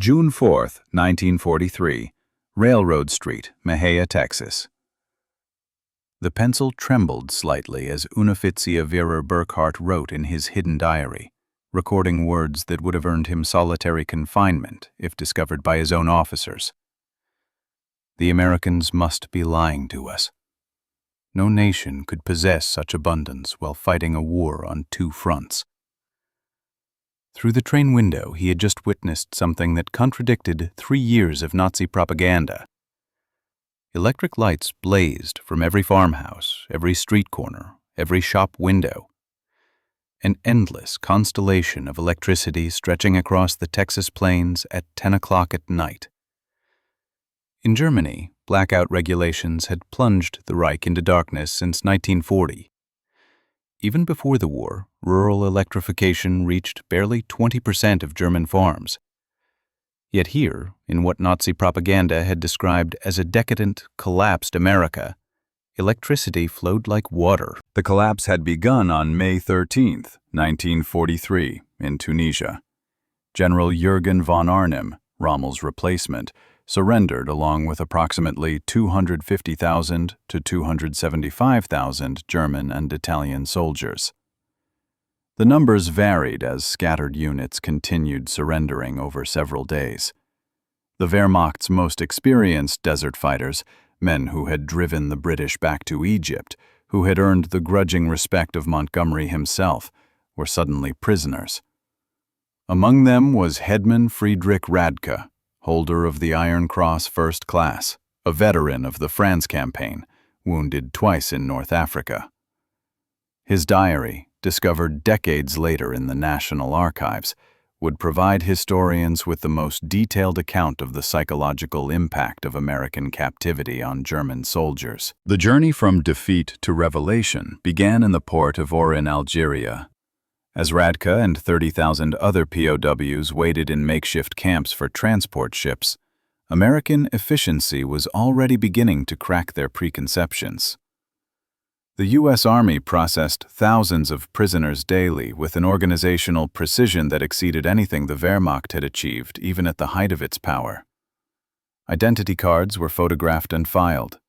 June 4, 1943, Railroad Street, Mejia, Texas. The pencil trembled slightly as Unteroffizier Vera Burkhardt wrote in his hidden diary, recording words that would have earned him solitary confinement if discovered by his own officers. The Americans must be lying to us. No nation could possess such abundance while fighting a war on two fronts. Through the train window, he had just witnessed something that contradicted 3 years of Nazi propaganda. Electric lights blazed from every farmhouse, every street corner, every shop window. An endless constellation of electricity stretching across the Texas plains at 10 o'clock at night. In Germany, blackout regulations had plunged the Reich into darkness since 1940. Even before the war, rural electrification reached barely 20% of German farms. Yet here, in what Nazi propaganda had described as a decadent, collapsed America, electricity flowed like water. The collapse had begun on May 13, 1943, in Tunisia. General Jürgen von Arnim, Rommel's replacement, surrendered along with approximately 250,000 to 275,000 German and Italian soldiers. The numbers varied as scattered units continued surrendering over several days. The Wehrmacht's most experienced desert fighters, men who had driven the British back to Egypt, who had earned the grudging respect of Montgomery himself, were suddenly prisoners. Among them was Headman Friedrich Radke, holder of the Iron Cross First Class, a veteran of the France campaign, wounded twice in North Africa. His diary, discovered decades later in the National Archives, would provide historians with the most detailed account of the psychological impact of American captivity on German soldiers. The journey from defeat to revelation began in the port of Oran, Algeria. As Radke and 30,000 other POWs waited in makeshift camps for transport ships, American efficiency was already beginning to crack their preconceptions. The U.S. Army processed thousands of prisoners daily with an organizational precision that exceeded anything the Wehrmacht had achieved even at the height of its power. Identity cards were photographed and filed.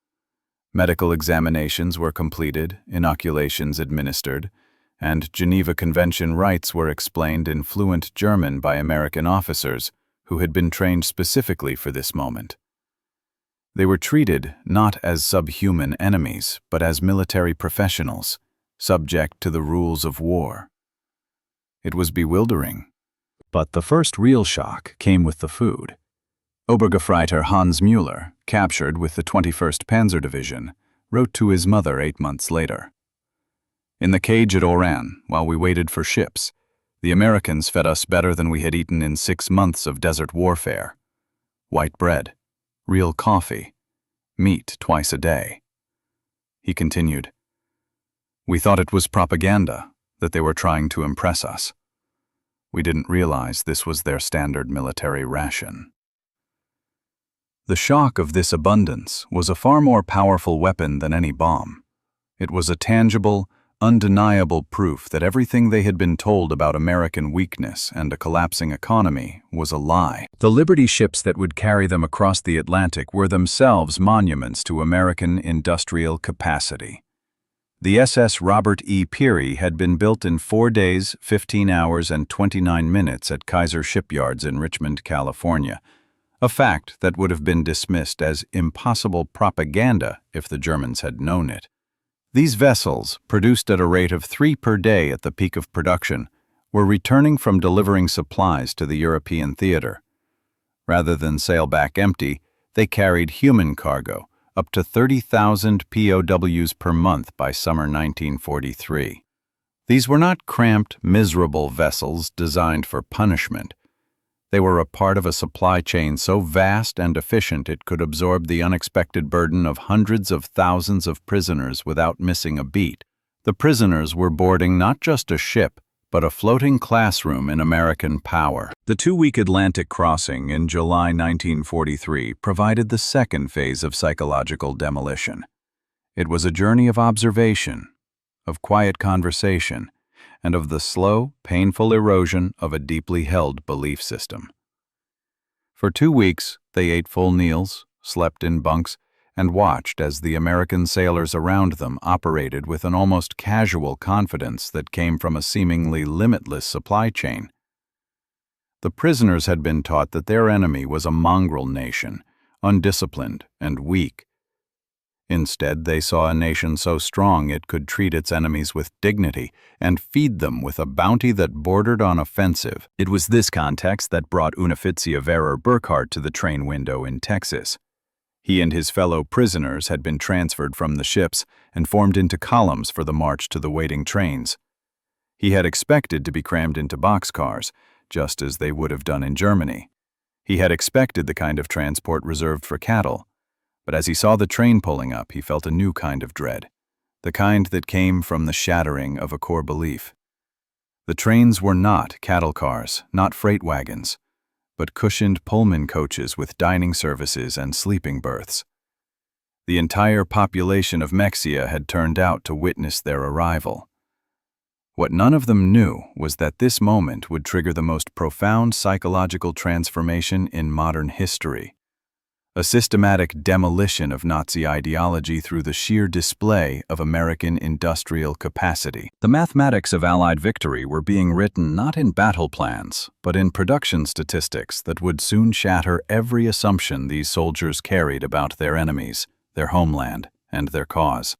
Medical examinations were completed, inoculations administered, and Geneva Convention rights were explained in fluent German by American officers who had been trained specifically for this moment. They were treated not as subhuman enemies, but as military professionals, subject to the rules of war. It was bewildering. But the first real shock came with the food. Obergefreiter Hans Müller, captured with the 21st Panzer Division, wrote to his mother 8 months later. In the cage at Oran, while we waited for ships, the Americans fed us better than we had eaten in 6 months of desert warfare. White bread, real coffee, meat twice a day. He continued, "We thought it was propaganda, that they were trying to impress us. We didn't realize this was their standard military ration." The shock of this abundance was a far more powerful weapon than any bomb. It was a tangible, undeniable proof that everything they had been told about American weakness and a collapsing economy was a lie. The Liberty ships that would carry them across the Atlantic were themselves monuments to American industrial capacity. The SS Robert E. Peary had been built in 4 days, 15 hours, and 29 minutes at Kaiser Shipyards in Richmond, California, a fact that would have been dismissed as impossible propaganda if the Germans had known it. These vessels, produced at a rate of 3 per day at the peak of production, were returning from delivering supplies to the European theater. Rather than sail back empty, they carried human cargo, up to 30,000 POWs per month by summer 1943. These were not cramped, miserable vessels designed for punishment. They were a part of a supply chain so vast and efficient it could absorb the unexpected burden of hundreds of thousands of prisoners without missing a beat. The prisoners were boarding not just a ship, but a floating classroom in American power. The 2-week Atlantic crossing in July 1943 provided the second phase of psychological demolition. It was a journey of observation, of quiet conversation, and of the slow, painful erosion of a deeply held belief system. For 2 weeks, they ate full meals, slept in bunks, and watched as the American sailors around them operated with an almost casual confidence that came from a seemingly limitless supply chain. The prisoners had been taught that their enemy was a mongrel nation, undisciplined and weak. Instead, they saw a nation so strong it could treat its enemies with dignity and feed them with a bounty that bordered on offensive. It was this context that brought Unoffizier Burkhardt to the train window in Texas. He and his fellow prisoners had been transferred from the ships and formed into columns for the march to the waiting trains. He had expected to be crammed into boxcars, just as they would have done in Germany. He had expected the kind of transport reserved for cattle. But as he saw the train pulling up, he felt a new kind of dread, the kind that came from the shattering of a core belief. The trains were not cattle cars, not freight wagons, but cushioned Pullman coaches with dining services and sleeping berths. The entire population of Mexia had turned out to witness their arrival. What none of them knew was that this moment would trigger the most profound psychological transformation in modern history. A systematic demolition of Nazi ideology through the sheer display of American industrial capacity. The mathematics of Allied victory were being written not in battle plans, but in production statistics that would soon shatter every assumption these soldiers carried about their enemies, their homeland, and their cause.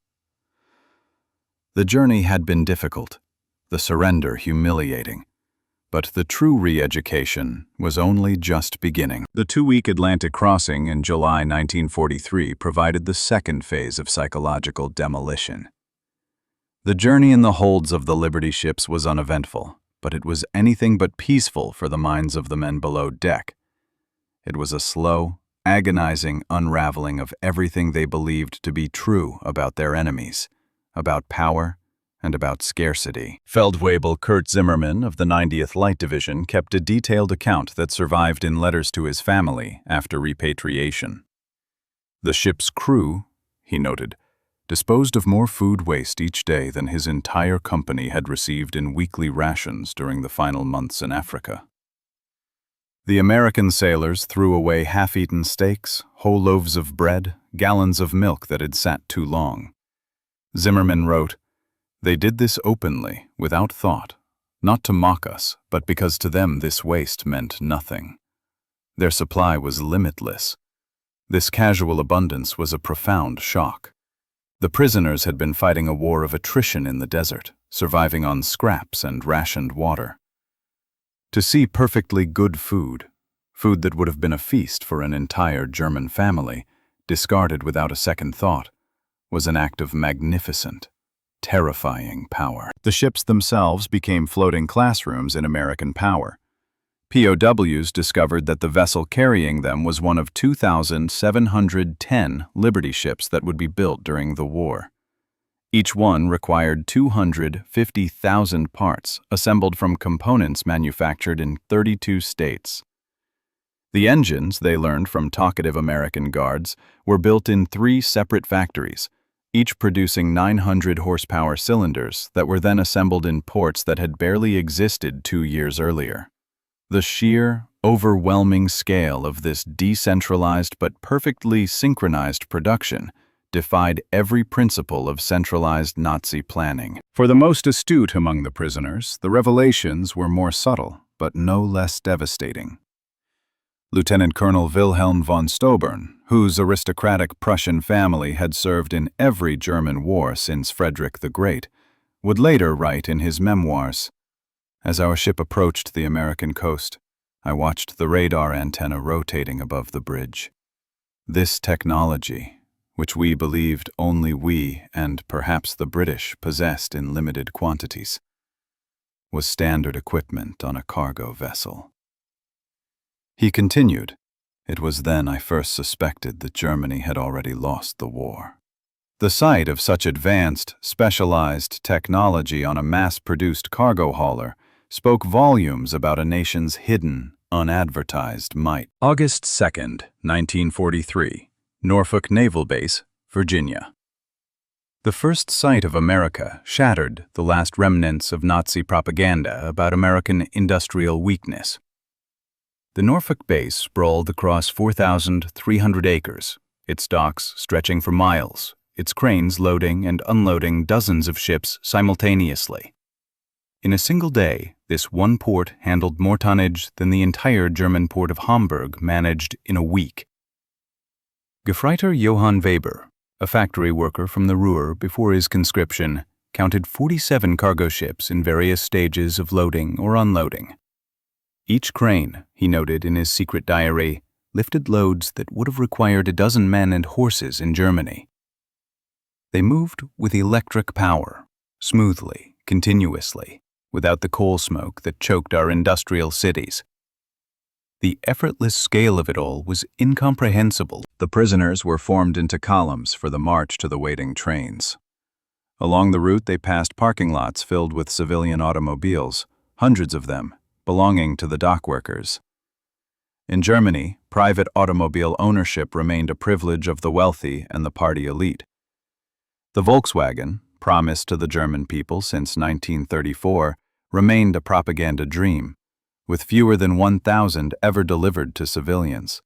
The journey had been difficult, the surrender humiliating. But the true re-education was only just beginning. The 2-week Atlantic crossing in July 1943 provided the second phase of psychological demolition. The journey in the holds of the Liberty ships was uneventful, but it was anything but peaceful for the minds of the men below deck. It was a slow, agonizing unraveling of everything they believed to be true about their enemies, about power, and about scarcity. Feldwebel Kurt Zimmermann of the 90th Light Division kept a detailed account that survived in letters to his family after repatriation. The ship's crew, he noted, disposed of more food waste each day than his entire company had received in weekly rations during the final months in Africa. The American sailors threw away half-eaten steaks, whole loaves of bread, gallons of milk that had sat too long. Zimmermann wrote, "They did this openly, without thought, not to mock us, but because to them this waste meant nothing. Their supply was limitless. This casual abundance was a profound shock. The prisoners had been fighting a war of attrition in the desert, surviving on scraps and rationed water. To see perfectly good food that would have been a feast for an entire German family, discarded without a second thought, was an act of magnificent, terrifying power. The ships themselves became floating classrooms in American power. POWs discovered that the vessel carrying them was one of 2,710 Liberty ships that would be built during the war. Each one required 250,000 parts, assembled from components manufactured in 32 states. The engines, they learned from talkative American guards, were built in 3 separate factories, each producing 900 horsepower cylinders that were then assembled in ports that had barely existed 2 years earlier. The sheer, overwhelming scale of this decentralized but perfectly synchronized production defied every principle of centralized Nazi planning. For the most astute among the prisoners, the revelations were more subtle, but no less devastating. Lieutenant Colonel Wilhelm von Stobern, whose aristocratic Prussian family had served in every German war since Frederick the Great, would later write in his memoirs, "As our ship approached the American coast, I watched the radar antenna rotating above the bridge. This technology, which we believed only we and perhaps the British possessed in limited quantities, was standard equipment on a cargo vessel." He continued, "It was then I first suspected that Germany had already lost the war." The sight of such advanced, specialized technology on a mass-produced cargo hauler spoke volumes about a nation's hidden, unadvertised might. August 2nd, 1943, Norfolk Naval Base, Virginia. The first sight of America shattered the last remnants of Nazi propaganda about American industrial weakness. The Norfolk base sprawled across 4,300 acres, its docks stretching for miles, its cranes loading and unloading dozens of ships simultaneously. In a single day, this one port handled more tonnage than the entire German port of Hamburg managed in a week. Gefreiter Johann Weber, a factory worker from the Ruhr before his conscription, counted 47 cargo ships in various stages of loading or unloading. Each crane, he noted in his secret diary, lifted loads that would have required a dozen men and horses in Germany. They moved with electric power, smoothly, continuously, without the coal smoke that choked our industrial cities. The effortless scale of it all was incomprehensible. The prisoners were formed into columns for the march to the waiting trains. Along the route they passed parking lots filled with civilian automobiles, hundreds of them, belonging to the dock workers. In Germany, private automobile ownership remained a privilege of the wealthy and the party elite. The Volkswagen, promised to the German people since 1934, remained a propaganda dream, with fewer than 1,000 ever delivered to civilians.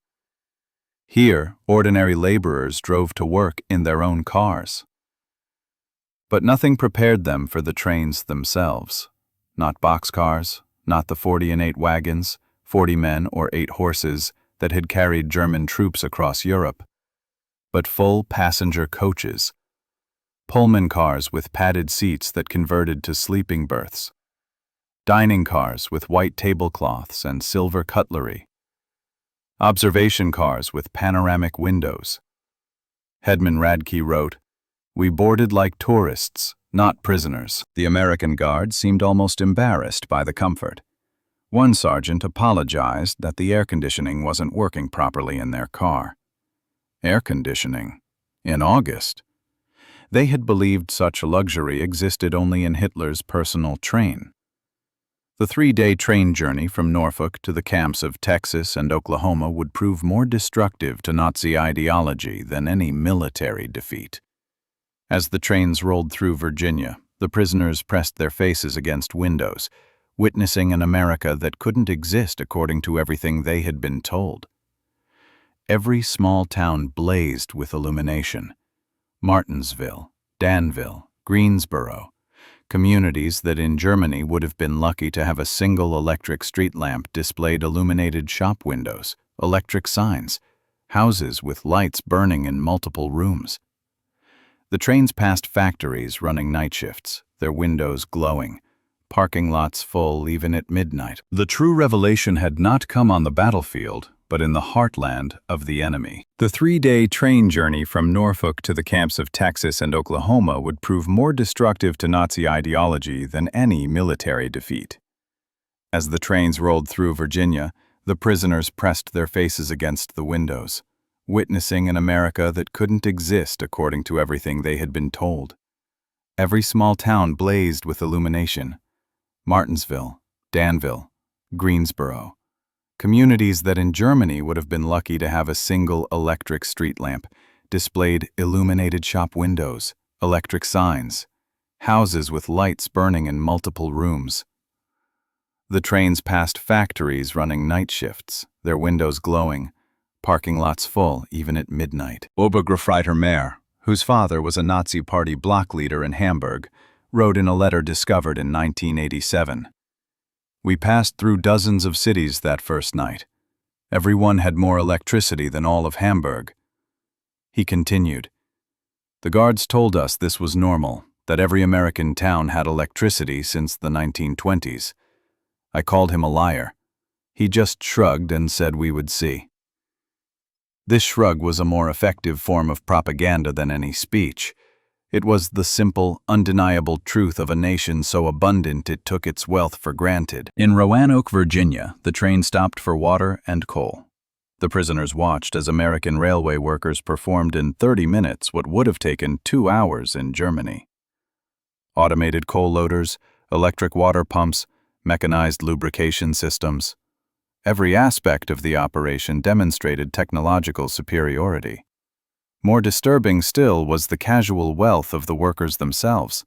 Here, ordinary laborers drove to work in their own cars. But nothing prepared them for the trains themselves. Not boxcars, not the 40 and 8 wagons, 40 men or 8 horses that had carried German troops across Europe, but full passenger coaches, Pullman cars with padded seats that converted to sleeping berths, dining cars with white tablecloths and silver cutlery, observation cars with panoramic windows. Hedman Radke wrote, "We boarded like tourists, not prisoners." The American guard seemed almost embarrassed by the comfort. One sergeant apologized that the air conditioning wasn't working properly in their car. Air conditioning? In August? They had believed such luxury existed only in Hitler's personal train. The 3-day train journey from Norfolk to the camps of Texas and Oklahoma would prove more destructive to Nazi ideology than any military defeat. As the trains rolled through Virginia, the prisoners pressed their faces against windows, witnessing an America that couldn't exist according to everything they had been told. Every small town blazed with illumination. Martinsville, Danville, Greensboro, communities that in Germany would have been lucky to have a single electric street lamp displayed illuminated shop windows, electric signs, houses with lights burning in multiple rooms. The trains passed factories running night shifts, their windows glowing, parking lots full even at midnight. The true revelation had not come on the battlefield, but in the heartland of the enemy. The 3-day train journey from Norfolk to the camps of Texas and Oklahoma would prove more destructive to Nazi ideology than any military defeat. As the trains rolled through Virginia, the prisoners pressed their faces against the windows, witnessing an America that couldn't exist according to everything they had been told. Every small town blazed with illumination. Martinsville, Danville, Greensboro, communities that in Germany would have been lucky to have a single electric street lamp, displayed illuminated shop windows, electric signs, houses with lights burning in multiple rooms. The trains passed factories running night shifts, their windows glowing, parking lots full even at midnight. Obergefreiter Mehr, whose father was a Nazi Party block leader in Hamburg, wrote in a letter discovered in 1987, "We passed through dozens of cities that first night. Every one had more electricity than all of Hamburg." He continued, "The guards told us this was normal, that every American town had electricity since the 1920s. I called him a liar. He just shrugged and said we would see." This shrug was a more effective form of propaganda than any speech. It was the simple, undeniable truth of a nation so abundant it took its wealth for granted. In Roanoke, Virginia, the train stopped for water and coal. The prisoners watched as American railway workers performed in 30 minutes what would have taken 2 hours in Germany. Automated coal loaders, electric water pumps, mechanized lubrication systems. Every aspect of the operation demonstrated technological superiority. More disturbing still was the casual wealth of the workers themselves.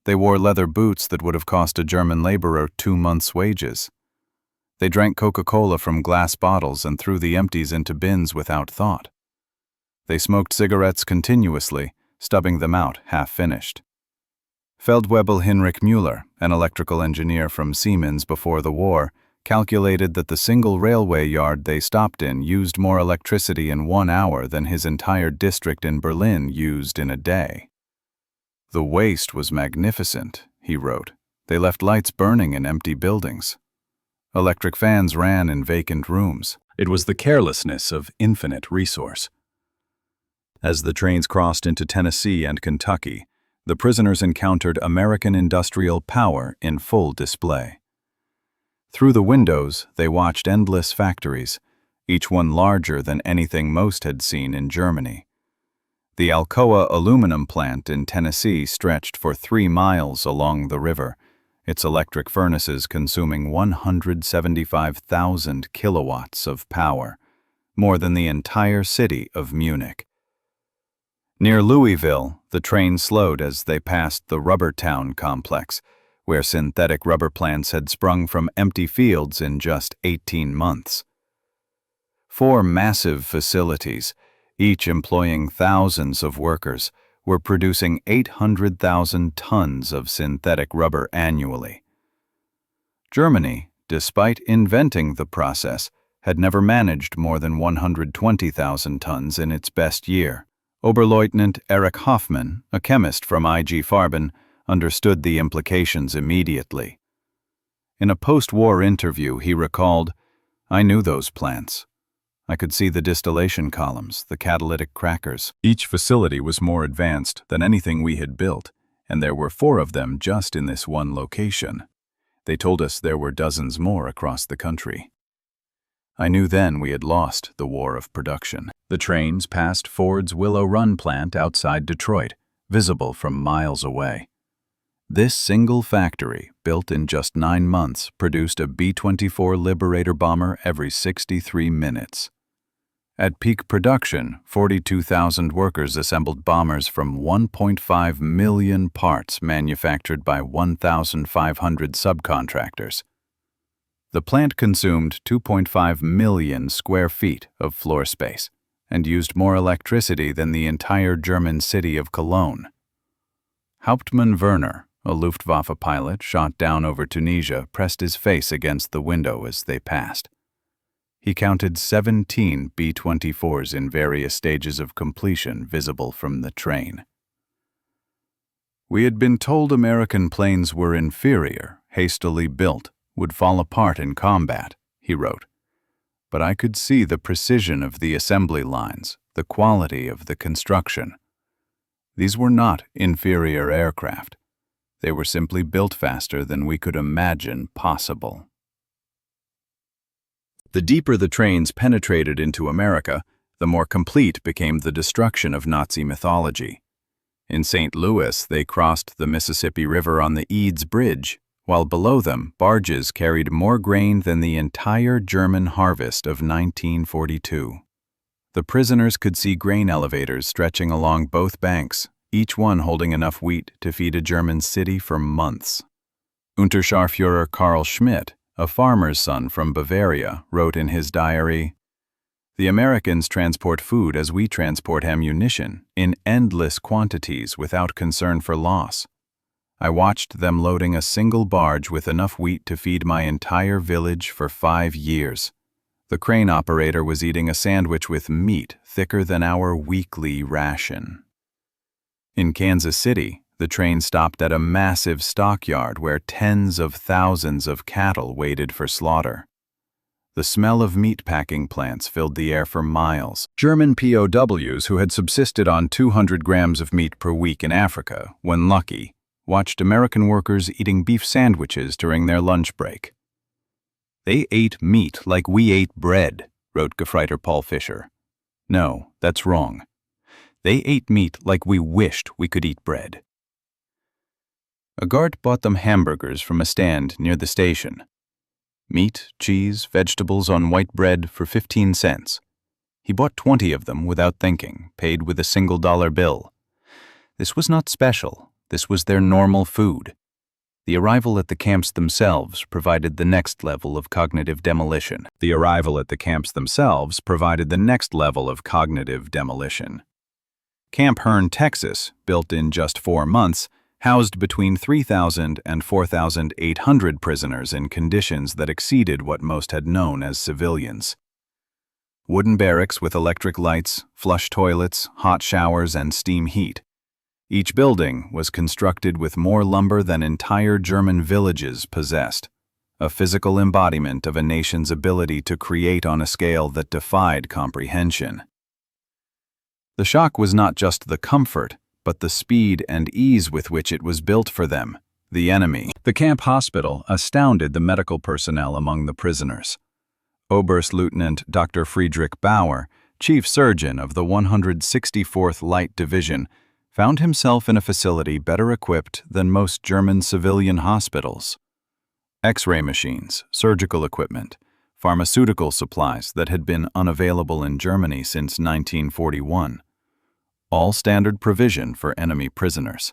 They wore leather boots that would have cost a German laborer 2 months' wages. They drank Coca-Cola from glass bottles and threw the empties into bins without thought. They smoked cigarettes continuously, stubbing them out half-finished. Feldwebel Hinrich Müller, an electrical engineer from Siemens before the war, calculated that the single railway yard they stopped in used more electricity in 1 hour than his entire district in Berlin used in a day. "The waste was magnificent," he wrote. "They left lights burning in empty buildings. Electric fans ran in vacant rooms. It was the carelessness of infinite resource." As the trains crossed into Tennessee and Kentucky, the prisoners encountered American industrial power in full display. Through the windows, they watched endless factories, each one larger than anything most had seen in Germany. The Alcoa aluminum plant in Tennessee stretched for 3 miles along the river, its electric furnaces consuming 175,000 kilowatts of power, more than the entire city of Munich. Near Louisville, the train slowed as they passed the Rubber Town complex, where synthetic rubber plants had sprung from empty fields in just 18 months. 4 massive facilities, each employing thousands of workers, were producing 800,000 tons of synthetic rubber annually. Germany, despite inventing the process, had never managed more than 120,000 tons in its best year. Oberleutnant Erich Hoffmann, a chemist from IG Farben, understood the implications immediately. In a post-war interview, he recalled, "I knew those plants. I could see the distillation columns, the catalytic crackers. Each facility was more advanced than anything we had built, and there were 4 of them just in this one location. They told us there were dozens more across the country." I knew then we had lost the war of production. The trains passed Ford's Willow Run plant outside Detroit, visible from miles away. This single factory, built in just 9 months, produced a B-24 Liberator bomber every 63 minutes. At peak production, 42,000 workers assembled bombers from 1.5 million parts manufactured by 1,500 subcontractors. The plant consumed 2.5 million square feet of floor space and used more electricity than the entire German city of Cologne. Hauptmann Werner, a Luftwaffe pilot shot down over Tunisia, pressed his face against the window as they passed. He counted 17 B-24s in various stages of completion visible from the train. "We had been told American planes were inferior, hastily built, would fall apart in combat," he wrote. "But I could see the precision of the assembly lines, the quality of the construction. These were not inferior aircraft. They were simply built faster than we could imagine possible." The deeper the trains penetrated into America, the more complete became the destruction of Nazi mythology. In St. Louis, they crossed the Mississippi River on the Eads Bridge, while below them, barges carried more grain than the entire German harvest of 1942. The prisoners could see grain elevators stretching along both banks, each one holding enough wheat to feed a German city for months. Unterscharführer Karl Schmidt, a farmer's son from Bavaria, wrote in his diary, "The Americans transport food as we transport ammunition, in endless quantities without concern for loss. I watched them loading a single barge with enough wheat to feed my entire village for 5 years. The crane operator was eating a sandwich with meat thicker than our weekly ration." In Kansas City, the train stopped at a massive stockyard where tens of thousands of cattle waited for slaughter. The smell of meat-packing plants filled the air for miles. German POWs who had subsisted on 200 grams of meat per week in Africa, when lucky, watched American workers eating beef sandwiches during their lunch break. "They ate meat like we ate bread," wrote Gefreiter Paul Fischer. "No, that's wrong. They ate meat like we wished we could eat bread." A guard bought them hamburgers from a stand near the station. Meat, cheese, vegetables on white bread for 15 cents. He bought 20 of them without thinking, paid with a single dollar bill. This was not special. This was their normal food. The arrival at the camps themselves provided the next level of cognitive demolition. Camp Hearn, Texas, built in just 4 months, housed between 3,000 and 4,800 prisoners in conditions that exceeded what most had known as civilians. Wooden barracks with electric lights, flush toilets, hot showers, and steam heat. Each building was constructed with more lumber than entire German villages possessed, a physical embodiment of a nation's ability to create on a scale that defied comprehension. The shock was not just the comfort, but the speed and ease with which it was built for them, the enemy. The camp hospital astounded the medical personnel among the prisoners. Oberstleutnant Dr. Friedrich Bauer, chief surgeon of the 164th Light Division, found himself in a facility better equipped than most German civilian hospitals. X-ray machines, surgical equipment, pharmaceutical supplies that had been unavailable in Germany since 1941. All standard provision for enemy prisoners.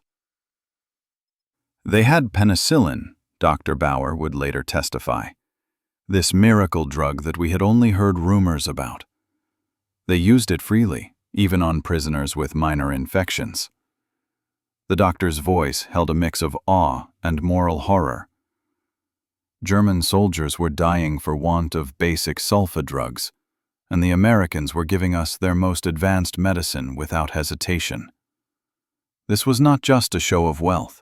They had penicillin, Dr. Bauer would later testify. This miracle drug that we had only heard rumors about. They used it freely, even on prisoners with minor infections. The doctor's voice held a mix of awe and moral horror. German soldiers were dying for want of basic sulfa drugs, and the Americans were giving us their most advanced medicine without hesitation. This was not just a show of wealth.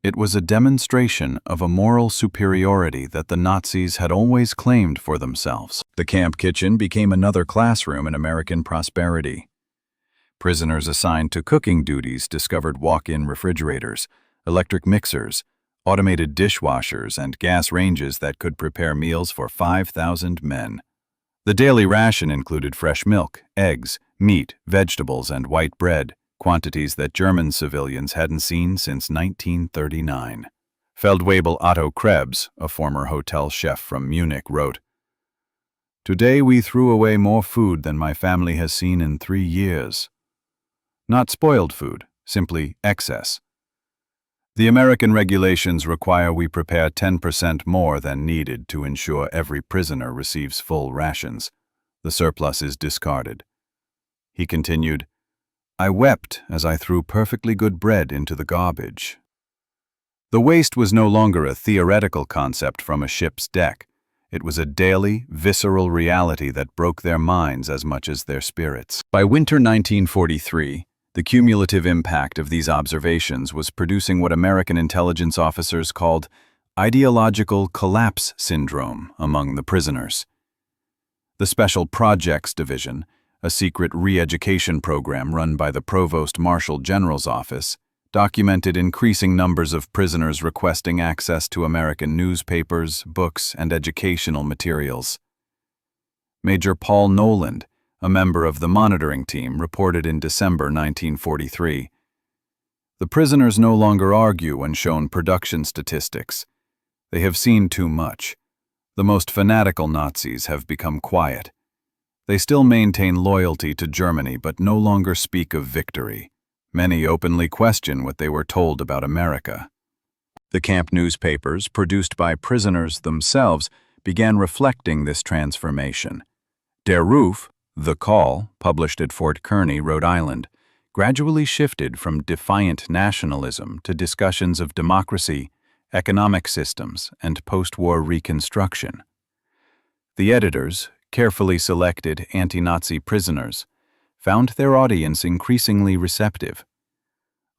It was a demonstration of a moral superiority that the Nazis had always claimed for themselves. The camp kitchen became another classroom in American prosperity. Prisoners assigned to cooking duties discovered walk-in refrigerators, electric mixers, automated dishwashers, and gas ranges that could prepare meals for 5,000 men. The daily ration included fresh milk, eggs, meat, vegetables, and white bread, quantities that German civilians hadn't seen since 1939. Feldwebel Otto Krebs, a former hotel chef from Munich, wrote, "Today we threw away more food than my family has seen in 3 years. Not spoiled food, simply excess. The American regulations require we prepare 10% more than needed to ensure every prisoner receives full rations. The surplus is discarded." He continued, "I wept as I threw perfectly good bread into the garbage." The waste was no longer a theoretical concept from a ship's deck. It was a daily, visceral reality that broke their minds as much as their spirits. By winter 1943, the cumulative impact of these observations was producing what American intelligence officers called ideological collapse syndrome among the prisoners. The Special Projects Division, a secret re-education program run by the Provost Marshal General's office, documented increasing numbers of prisoners requesting access to American newspapers, books, and educational materials. Major Paul Noland, a member of the monitoring team, reported in December 1943, "The prisoners no longer argue when shown production statistics. They have seen too much. The most fanatical Nazis have become quiet. They still maintain loyalty to Germany but no longer speak of victory. Many openly question what they were told about America." The camp newspapers, produced by prisoners themselves, began reflecting this transformation. Der Ruf, The Call, published at Fort Kearny, Rhode Island, gradually shifted from defiant nationalism to discussions of democracy, economic systems, and post-war reconstruction. The editors, carefully selected anti-Nazi prisoners, found their audience increasingly receptive.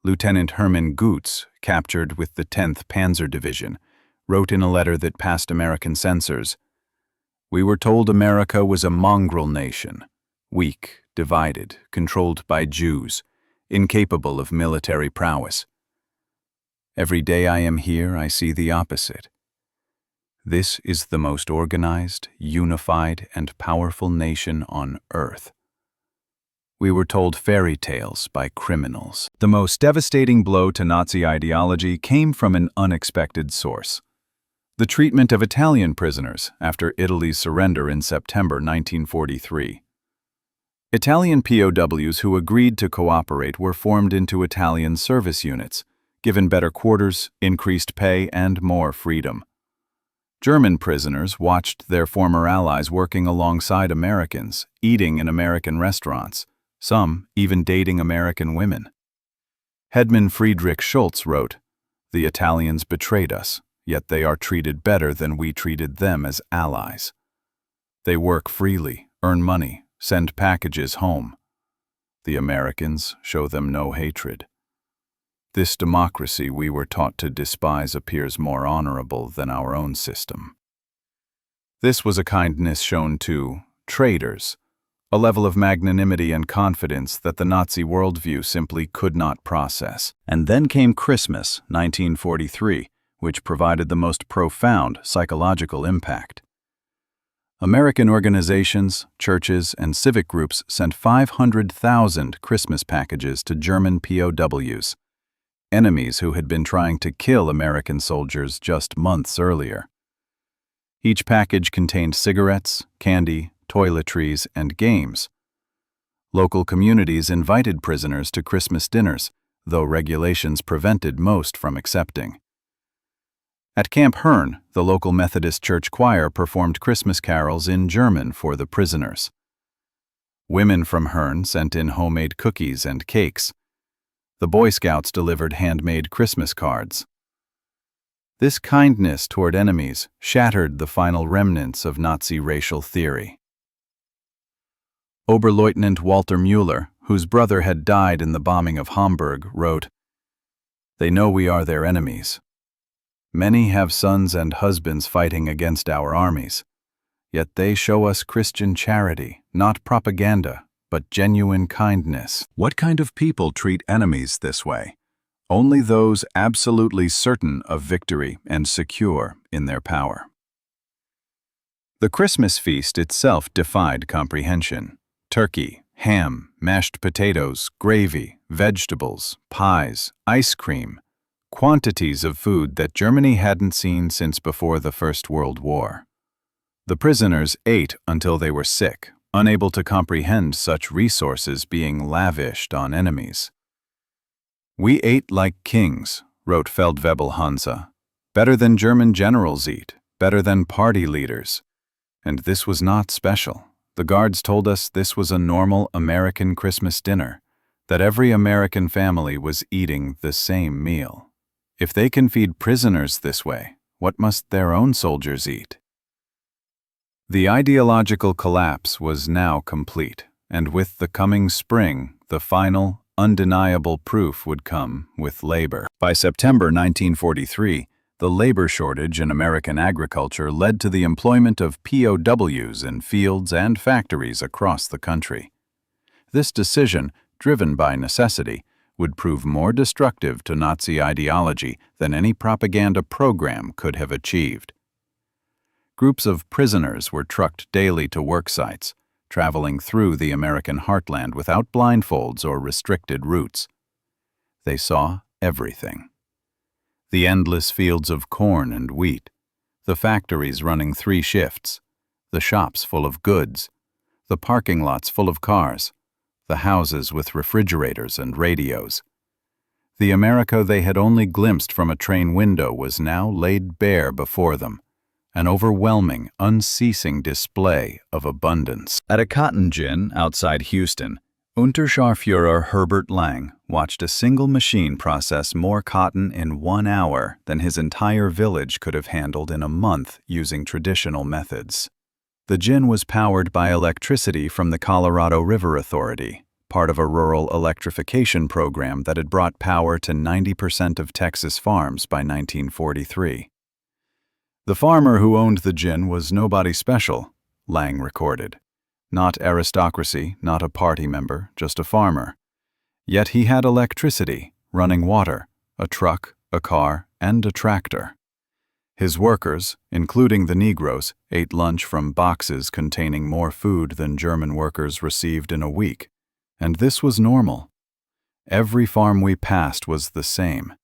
Lieutenant Hermann Goetz, captured with the 10th Panzer Division, wrote in a letter that passed American censors, "We were told America was a mongrel nation, weak, divided, controlled by Jews, incapable of military prowess. Every day I am here, I see the opposite. This is the most organized, unified, and powerful nation on earth. We were told fairy tales by criminals." The most devastating blow to Nazi ideology came from an unexpected source: the treatment of Italian prisoners after Italy's surrender in September 1943. Italian POWs who agreed to cooperate were formed into Italian service units, given better quarters, increased pay, and more freedom. German prisoners watched their former allies working alongside Americans, eating in American restaurants, some even dating American women. Hetman Friedrich Schultz wrote, "The Italians betrayed us, yet they are treated better than we treated them as allies. They work freely, earn money, send packages home. The Americans show them no hatred. This democracy we were taught to despise appears more honorable than our own system." This was a kindness shown to traitors, a level of magnanimity and confidence that the Nazi worldview simply could not process. And then came Christmas, 1943, which provided the most profound psychological impact. American organizations, churches, and civic groups sent 500,000 Christmas packages to German POWs, enemies who had been trying to kill American soldiers just months earlier. Each package contained cigarettes, candy, toiletries, and games. Local communities invited prisoners to Christmas dinners, though regulations prevented most from accepting. At Camp Herne, the local Methodist church choir performed Christmas carols in German for the prisoners. Women from Herne sent in homemade cookies and cakes. The Boy Scouts delivered handmade Christmas cards. This kindness toward enemies shattered the final remnants of Nazi racial theory. Oberleutnant Walter Müller, whose brother had died in the bombing of Hamburg, wrote, "They know we are their enemies. Many have sons and husbands fighting against our armies, yet they show us Christian charity, not propaganda, but genuine kindness." What kind of people treat enemies this way? Only those absolutely certain of victory and secure in their power. The Christmas feast itself defied comprehension. Turkey, ham, mashed potatoes, gravy, vegetables, pies, ice cream, quantities of food that Germany hadn't seen since before the First World War. The prisoners ate until they were sick, unable to comprehend such resources being lavished on enemies. "We ate like kings," wrote Feldwebel Hansa, "better than German generals eat, better than party leaders." And this was not special. The guards told us this was a normal American Christmas dinner, that every American family was eating the same meal. If they can feed prisoners this way, what must their own soldiers eat? The ideological collapse was now complete, and with the coming spring, the final, undeniable proof would come with labor. By September 1943, the labor shortage in American agriculture led to the employment of POWs in fields and factories across the country. This decision, driven by necessity, would prove more destructive to Nazi ideology than any propaganda program could have achieved. Groups of prisoners were trucked daily to work sites, traveling through the American heartland without blindfolds or restricted routes. They saw everything. The endless fields of corn and wheat, the factories running 3 shifts, the shops full of goods, the parking lots full of cars, the houses with refrigerators and radios. The America they had only glimpsed from a train window was now laid bare before them, an overwhelming, unceasing display of abundance. At a cotton gin outside Houston, Unterscharführer Herbert Lang watched a single machine process more cotton in 1 hour than his entire village could have handled in a month using traditional methods. The gin was powered by electricity from the Colorado River Authority, part of a rural electrification program that had brought power to 90% of Texas farms by 1943. The farmer who owned the gin was nobody special, Lang recorded. Not aristocracy, not a party member, just a farmer. Yet he had electricity, running water, a truck, a car, and a tractor. His workers, including the Negroes, ate lunch from boxes containing more food than German workers received in a week, and this was normal. Every farm we passed was the same.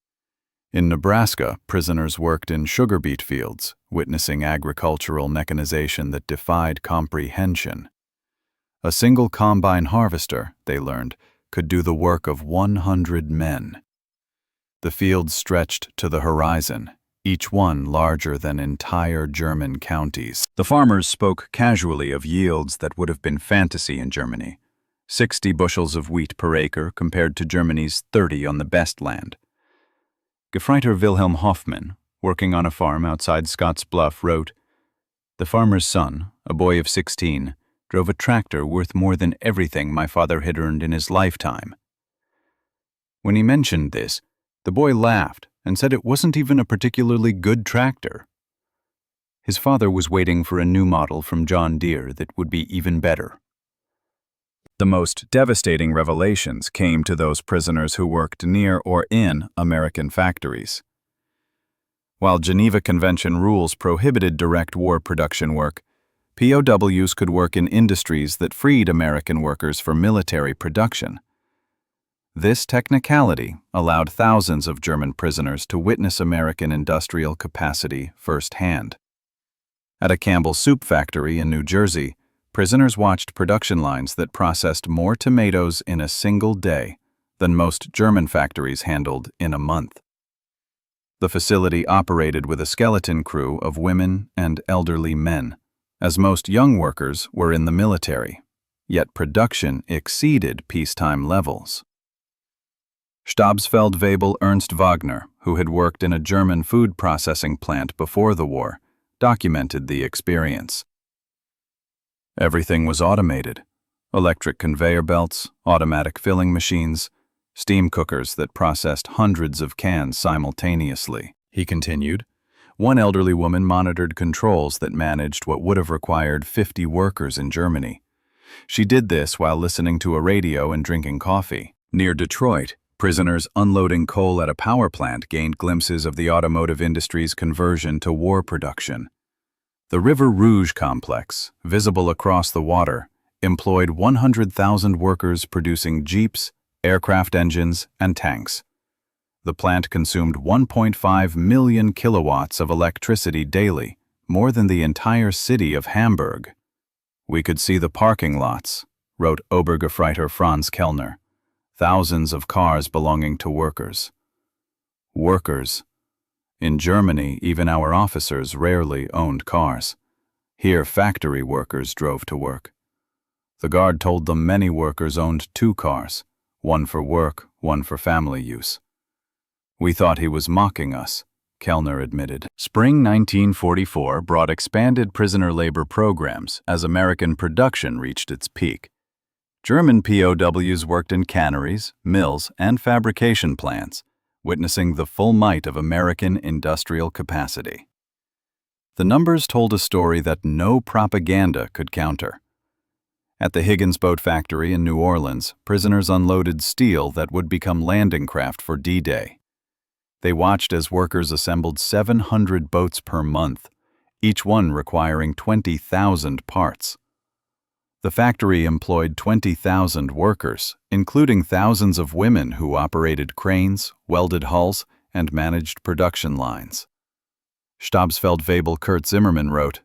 In Nebraska, prisoners worked in sugar beet fields, witnessing agricultural mechanization that defied comprehension. A single combine harvester, they learned, could do the work of 100 men. The fields stretched to the horizon, each one larger than entire German counties. The farmers spoke casually of yields that would have been fantasy in Germany. 60 bushels of wheat per acre compared to Germany's 30 on the best land. Gefreiter Wilhelm Hoffmann, working on a farm outside Scotts Bluff, wrote, "The farmer's son, a boy of 16, drove a tractor worth more than everything my father had earned in his lifetime." When he mentioned this, the boy laughed and said it wasn't even a particularly good tractor. His father was waiting for a new model from John Deere that would be even better. The most devastating revelations came to those prisoners who worked near or in American factories. While Geneva Convention rules prohibited direct war production work, POWs could work in industries that freed American workers for military production. This technicality allowed thousands of German prisoners to witness American industrial capacity firsthand. At a Campbell soup factory in New Jersey, prisoners watched production lines that processed more tomatoes in a single day than most German factories handled in a month. The facility operated with a skeleton crew of women and elderly men, as most young workers were in the military, yet production exceeded peacetime levels. Stabsfeldwebel Ernst Wagner, who had worked in a German food processing plant before the war, documented the experience. Everything was automated: electric conveyor belts, automatic filling machines, steam cookers that processed hundreds of cans simultaneously. He continued, one elderly woman monitored controls that managed what would have required 50 workers in Germany. She did this while listening to a radio and drinking coffee. Near Detroit, prisoners unloading coal at a power plant gained glimpses of the automotive industry's conversion to war production. The River Rouge complex, visible across the water, employed 100,000 workers producing jeeps, aircraft engines, and tanks. The plant consumed 1.5 million kilowatts of electricity daily, more than the entire city of Hamburg. "We could see the parking lots," wrote Obergefreiter Franz Kellner. "Thousands of cars belonging to workers." Workers. In Germany, even our officers rarely owned cars. Here, factory workers drove to work. The guard told them many workers owned 2 cars, one for work, one for family use. "We thought he was mocking us," Kellner admitted. Spring 1944 brought expanded prisoner labor programs as American production reached its peak. German POWs worked in canneries, mills, and fabrication plants, witnessing the full might of American industrial capacity. The numbers told a story that no propaganda could counter. At the Higgins Boat Factory in New Orleans, prisoners unloaded steel that would become landing craft for D-Day. They watched as workers assembled 700 boats per month, each one requiring 20,000 parts. The factory employed 20,000 workers, including thousands of women who operated cranes, welded hulls, and managed production lines. Stabsfeldwebel Kurt Zimmermann wrote,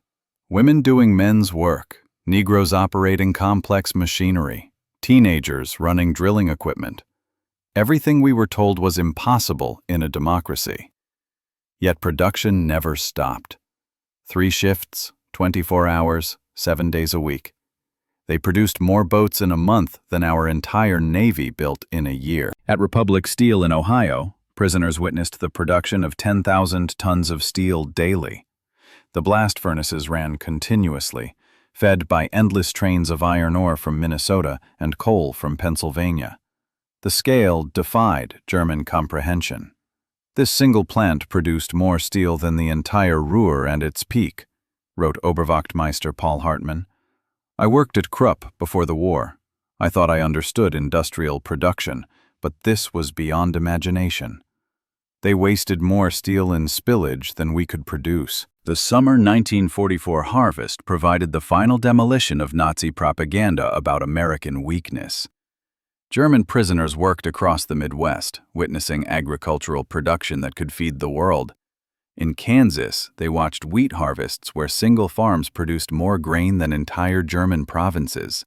"Women doing men's work, Negroes operating complex machinery, teenagers running drilling equipment. Everything we were told was impossible in a democracy. Yet production never stopped. 3 shifts, 24 hours, 7 days a week. They produced more boats in a month than our entire Navy built in a year." At Republic Steel in Ohio, prisoners witnessed the production of 10,000 tons of steel daily. The blast furnaces ran continuously, fed by endless trains of iron ore from Minnesota and coal from Pennsylvania. The scale defied German comprehension. "This single plant produced more steel than the entire Ruhr and its peak," wrote Oberwachtmeister Paul Hartmann. "I worked at Krupp before the war. I thought I understood industrial production, but this was beyond imagination. They wasted more steel in spillage than we could produce." The summer 1944 harvest provided the final demolition of Nazi propaganda about American weakness. German prisoners worked across the Midwest, witnessing agricultural production that could feed the world. In Kansas, they watched wheat harvests where single farms produced more grain than entire German provinces.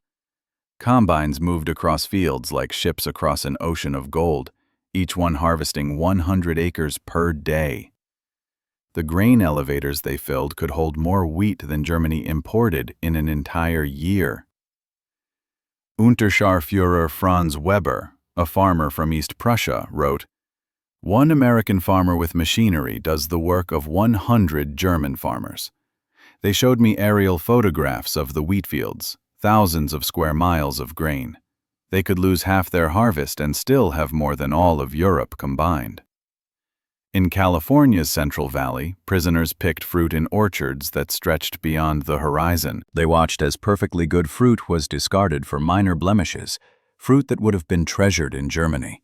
Combines moved across fields like ships across an ocean of gold, each one harvesting 100 acres per day. The grain elevators they filled could hold more wheat than Germany imported in an entire year. Unterscharführer Franz Weber, a farmer from East Prussia, wrote, "One American farmer with machinery does the work of 100 German farmers. They showed me aerial photographs of the wheat fields, thousands of square miles of grain. They could lose half their harvest and still have more than all of Europe combined." In California's Central Valley, prisoners picked fruit in orchards that stretched beyond the horizon. They watched as perfectly good fruit was discarded for minor blemishes, fruit that would have been treasured in Germany.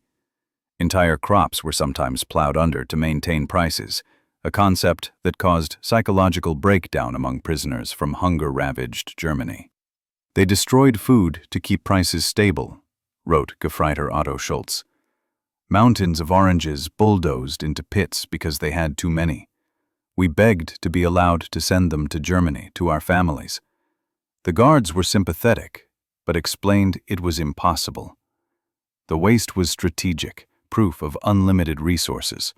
Entire crops were sometimes plowed under to maintain prices, a concept that caused psychological breakdown among prisoners from hunger-ravaged Germany. "They destroyed food to keep prices stable," wrote Gefreiter Otto Schultz. "Mountains of oranges bulldozed into pits because they had too many. We begged to be allowed to send them to Germany, to our families. The guards were sympathetic, but explained it was impossible. The waste was strategic, proof of unlimited resources.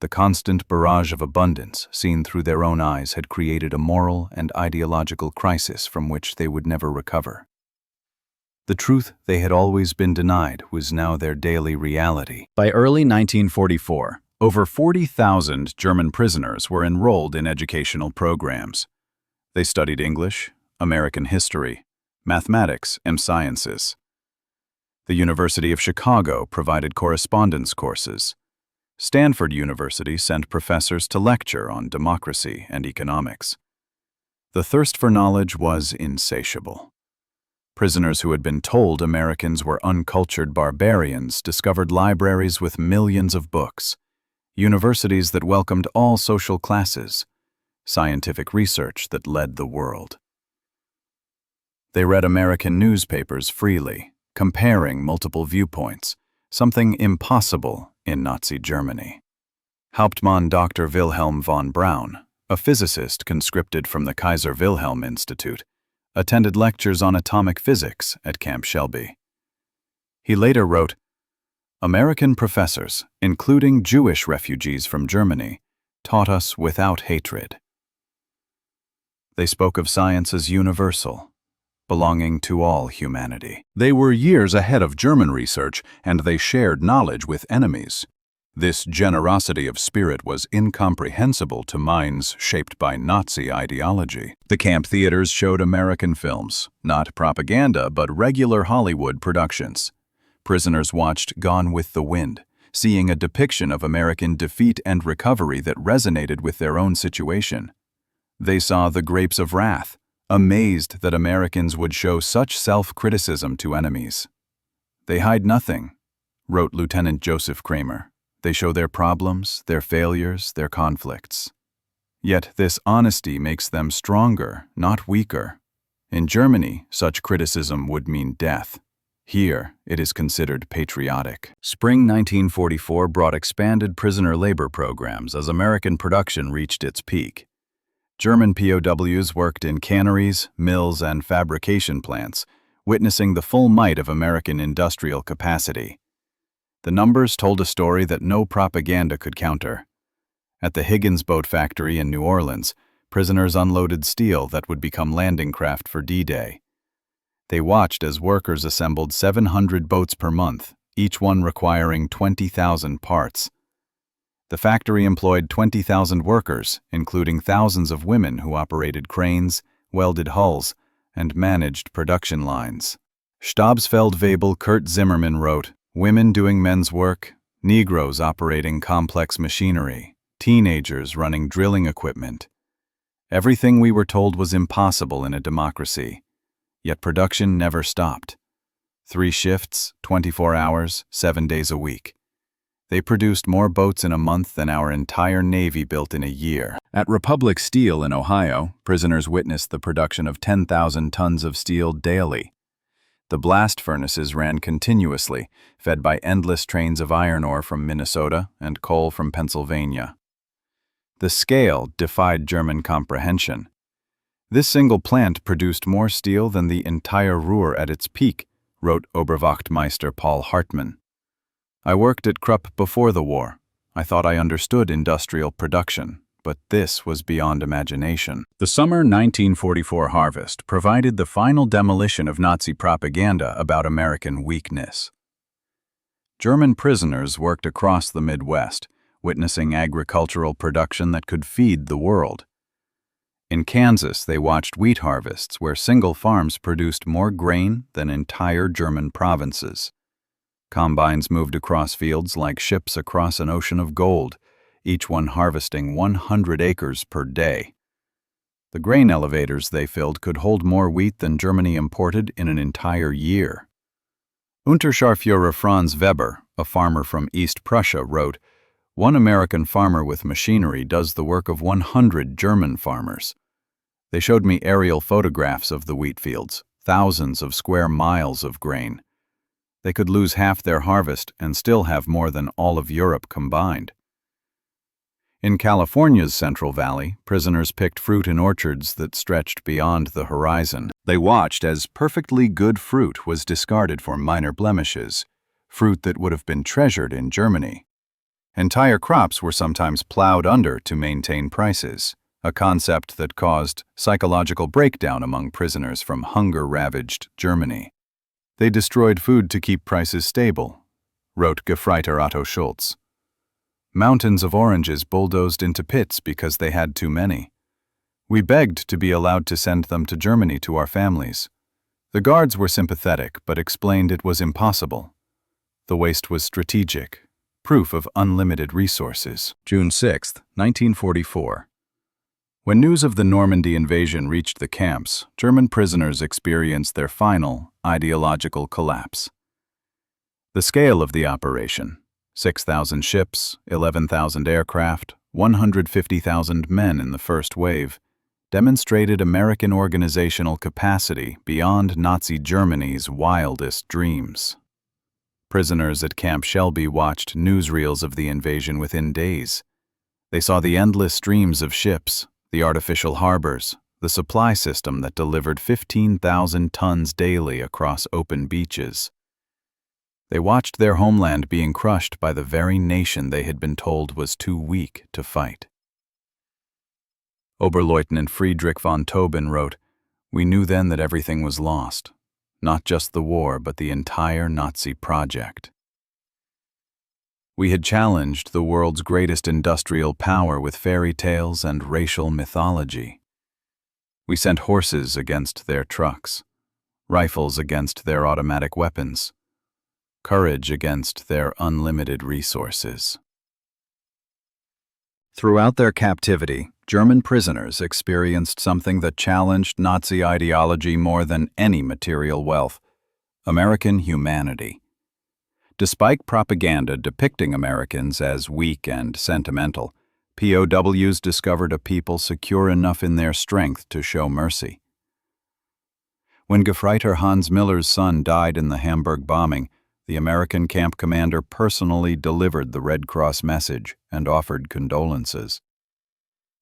The constant barrage of abundance, seen through their own eyes, had created a moral and ideological crisis from which they would never recover. The truth they had always been denied was now their daily reality." By early 1944, over 40,000 German prisoners were enrolled in educational programs. They studied English, American history, mathematics, and sciences. The University of Chicago provided correspondence courses. Stanford University sent professors to lecture on democracy and economics. The thirst for knowledge was insatiable. Prisoners who had been told Americans were uncultured barbarians discovered libraries with millions of books, universities that welcomed all social classes, scientific research that led the world. They read American newspapers freely, comparing multiple viewpoints, something impossible in Nazi Germany. Hauptmann Dr. Wilhelm von Braun, a physicist conscripted from the Kaiser Wilhelm Institute, attended lectures on atomic physics at Camp Shelby. He later wrote, "American professors, including Jewish refugees from Germany, taught us without hatred." They spoke of science as universal, belonging to all humanity. They were years ahead of German research, and they shared knowledge with enemies. This generosity of spirit was incomprehensible to minds shaped by Nazi ideology. The camp theaters showed American films, not propaganda but regular Hollywood productions. Prisoners watched Gone with the Wind, seeing a depiction of American defeat and recovery that resonated with their own situation. They saw The Grapes of Wrath, amazed that Americans would show such self-criticism to enemies. "They hide nothing," wrote Lieutenant Joseph Kramer. "They show their problems, their failures, their conflicts. Yet this honesty makes them stronger, not weaker. In Germany, such criticism would mean death. Here, it is considered patriotic." Spring 1944 brought expanded prisoner labor programs as American production reached its peak. German POWs worked in canneries, mills, and fabrication plants, witnessing the full might of American industrial capacity. The numbers told a story that no propaganda could counter. At the Higgins boat factory in New Orleans, prisoners unloaded steel that would become landing craft for D-Day. They watched as workers assembled 700 boats per month, each one requiring 20,000 parts. The factory employed 20,000 workers, including thousands of women who operated cranes, welded hulls, and managed production lines. Stabsfeldwebel Kurt Zimmermann wrote, "Women doing men's work, Negroes operating complex machinery, teenagers running drilling equipment. Everything we were told was impossible in a democracy, yet production never stopped. 3 shifts, 24 hours, 7 days a week. They produced more boats in a month than our entire Navy built in a year." At Republic Steel in Ohio, prisoners witnessed the production of 10,000 tons of steel daily. The blast furnaces ran continuously, fed by endless trains of iron ore from Minnesota and coal from Pennsylvania. The scale defied German comprehension. This single plant produced more steel than the entire Ruhr at its peak, wrote Oberwachtmeister Paul Hartmann. I worked at Krupp before the war. I thought I understood industrial production, but this was beyond imagination. The summer 1944 harvest provided the final demolition of Nazi propaganda about American weakness. German prisoners worked across the Midwest, witnessing agricultural production that could feed the world. In Kansas, they watched wheat harvests where single farms produced more grain than entire German provinces. Combines moved across fields like ships across an ocean of gold, each one harvesting 100 acres per day. The grain elevators they filled could hold more wheat than Germany imported in an entire year. Unterscharführer Franz Weber, a farmer from East Prussia, wrote, "One American farmer with machinery does the work of 100 German farmers." They showed me aerial photographs of the wheat fields, thousands of square miles of grain. They could lose half their harvest and still have more than all of Europe combined. In California's Central Valley, prisoners picked fruit in orchards that stretched beyond the horizon. They watched as perfectly good fruit was discarded for minor blemishes, fruit that would have been treasured in Germany. Entire crops were sometimes plowed under to maintain prices, a concept that caused psychological breakdown among prisoners from hunger-ravaged Germany. They destroyed food to keep prices stable, wrote Gefreiter Otto Schulz. Mountains of oranges bulldozed into pits because they had too many. We begged to be allowed to send them to Germany to our families. The guards were sympathetic but explained it was impossible. The waste was strategic, proof of unlimited resources. June 6, 1944. When news of the Normandy invasion reached the camps, German prisoners experienced their final ideological collapse. The scale of the operation, 6,000 ships, 11,000 aircraft, 150,000 men in the first wave, demonstrated American organizational capacity beyond Nazi Germany's wildest dreams. Prisoners at Camp Shelby watched newsreels of the invasion within days. They saw the endless streams of ships, the artificial harbors, the supply system that delivered 15,000 tons daily across open beaches. They watched their homeland being crushed by the very nation they had been told was too weak to fight. Oberleutnant Friedrich von Tobin wrote, "We knew then that everything was lost, not just the war but the entire Nazi project. We had challenged the world's greatest industrial power with fairy tales and racial mythology. We sent horses against their trucks, rifles against their automatic weapons, courage against their unlimited resources." Throughout their captivity, German prisoners experienced something that challenged Nazi ideology more than any material wealth: American humanity. Despite propaganda depicting Americans as weak and sentimental, POWs discovered a people secure enough in their strength to show mercy. When Gefreiter Hans Miller's son died in the Hamburg bombing, the American camp commander personally delivered the Red Cross message and offered condolences.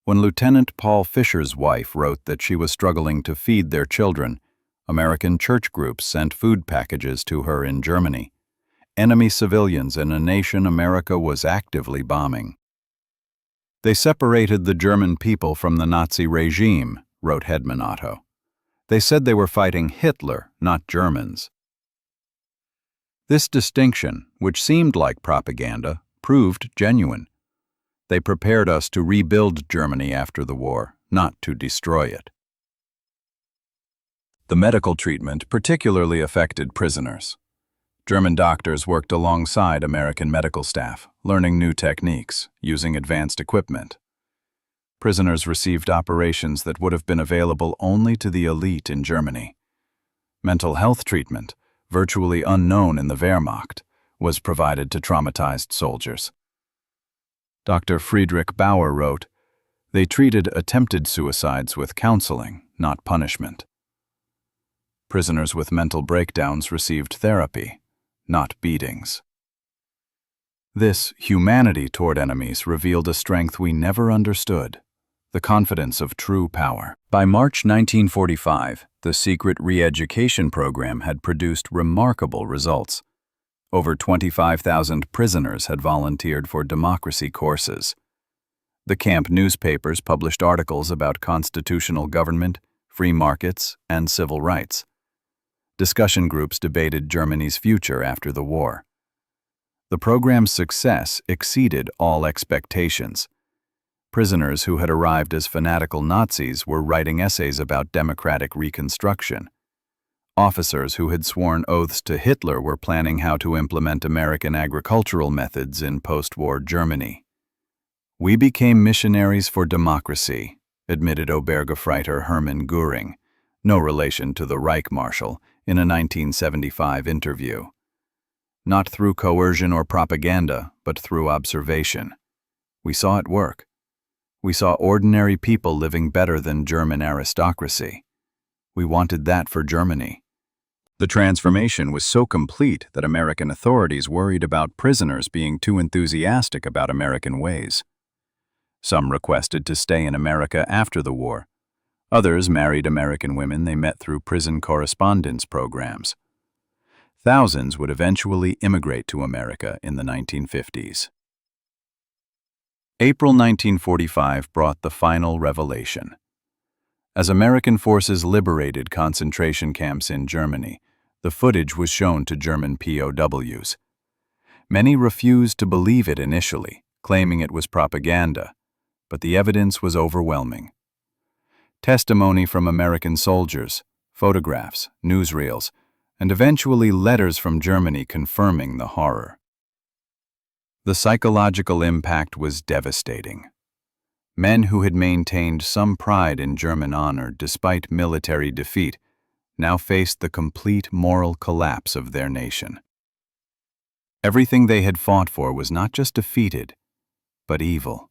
When Lieutenant Paul Fisher's wife wrote that she was struggling to feed their children, American church groups sent food packages to her in Germany. Enemy civilians in a nation America was actively bombing. They separated the German people from the Nazi regime, wrote Hedman Otto. They said they were fighting Hitler, not Germans. This distinction, which seemed like propaganda, proved genuine. They prepared us to rebuild Germany after the war, not to destroy it. The medical treatment particularly affected prisoners. German doctors worked alongside American medical staff, learning new techniques, using advanced equipment. Prisoners received operations that would have been available only to the elite in Germany. Mental health treatment, virtually unknown in the Wehrmacht, was provided to traumatized soldiers. Dr. Friedrich Bauer wrote, "They treated attempted suicides with counseling, not punishment. Prisoners with mental breakdowns received therapy, not beatings." This humanity toward enemies revealed a strength we never understood, the confidence of true power. By March 1945, the secret reeducation program had produced remarkable results. Over 25,000 prisoners had volunteered for democracy courses. The camp newspapers published articles about constitutional government, free markets, and civil rights. Discussion groups debated Germany's future after the war. The program's success exceeded all expectations. Prisoners who had arrived as fanatical Nazis were writing essays about democratic reconstruction. Officers who had sworn oaths to Hitler were planning how to implement American agricultural methods in post-war Germany. "We became missionaries for democracy," admitted Obergefreiter Hermann Göring, no relation to the Reich Marshal, in a 1975 interview. "Not through coercion or propaganda, but through observation. We saw it work. We saw ordinary people living better than German aristocracy. We wanted that for Germany." The transformation was so complete that American authorities worried about prisoners being too enthusiastic about American ways. Some requested to stay in America after the war. Others married American women they met through prison correspondence programs. Thousands would eventually immigrate to America in the 1950s. April 1945 brought the final revelation. As American forces liberated concentration camps in Germany, the footage was shown to German POWs. Many refused to believe it initially, claiming it was propaganda, but the evidence was overwhelming. Testimony from American soldiers, photographs, newsreels, and eventually letters from Germany confirming the horror. The psychological impact was devastating. Men who had maintained some pride in German honor despite military defeat now faced the complete moral collapse of their nation. Everything they had fought for was not just defeated, but evil.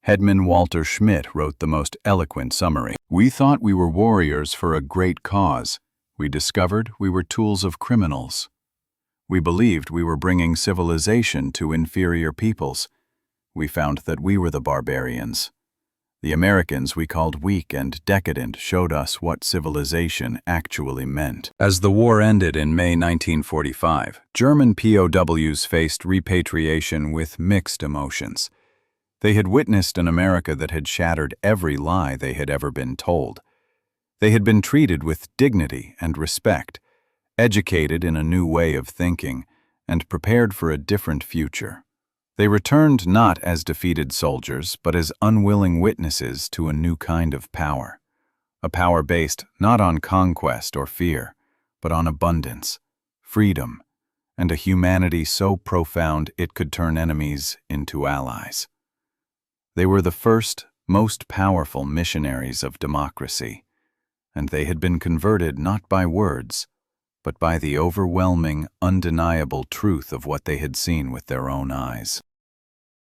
Headman Walter Schmidt wrote the most eloquent summary. "We thought we were warriors for a great cause. We discovered we were tools of criminals. We believed we were bringing civilization to inferior peoples. We found that we were the barbarians. The Americans we called weak and decadent showed us what civilization actually meant." As the war ended in May 1945, German POWs faced repatriation with mixed emotions. They had witnessed an America that had shattered every lie they had ever been told. They had been treated with dignity and respect, educated in a new way of thinking, and prepared for a different future. They returned not as defeated soldiers, but as unwilling witnesses to a new kind of power. A power based not on conquest or fear, but on abundance, freedom, and a humanity so profound it could turn enemies into allies. They were the first, most powerful missionaries of democracy, and they had been converted not by words, but by the overwhelming, undeniable truth of what they had seen with their own eyes.